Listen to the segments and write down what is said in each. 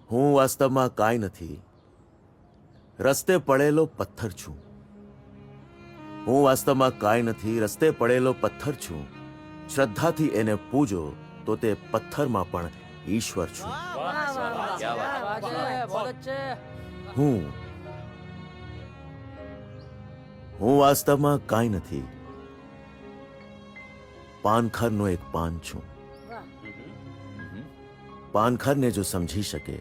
હું વાસ્તવમાં કાંઈ નથી, રસ્તે પડેલો પથ્થર છું. હું વાસ્તવમાં કાંઈ નથી, રસ્તે પડેલો પથ્થર છું. શ્રદ્ધાથી એને પૂજો તો તે પથ્થરમાં પણ ઈશ્વર છું. હું વાસ્તવમાં કાંઈ નથી, પાનખરનો એક પાન છું. પાનખરને જો સમજી શકે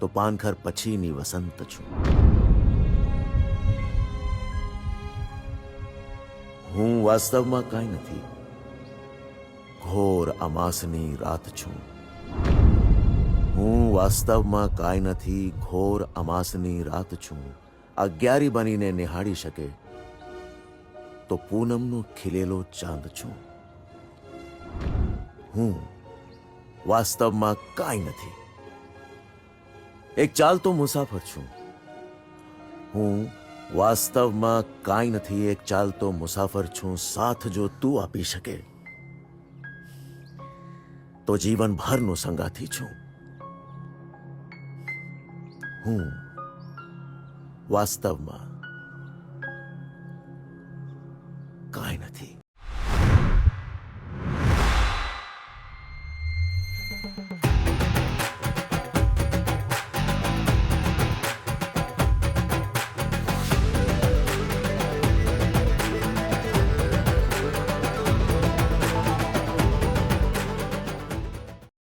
તો પાનખર પછીની વસંત છું. હું વાસ્તવમાં કાંઈ નથી, ઘોર અમાસની રાત છું. હું વાસ્તવમાં કાંઈ નથી, ઘોર અમાસની રાત છું. અગિયારી બનીને નિહાળી શકે તો પૂનમનો ખીલેલો ચાંદ છું. હું વાસ્તવમાં કાંઈ નથી, એક ચાલતો મુસાફર છું. હું વાસ્તવમાં કાંઈ નથી, એક ચાલતો મુસાફર છું. સાથ જો તું આપી શકે તો જીવનભરનો સંગાથી છું. હું વાસ્તવમાં કાંઈ નથી.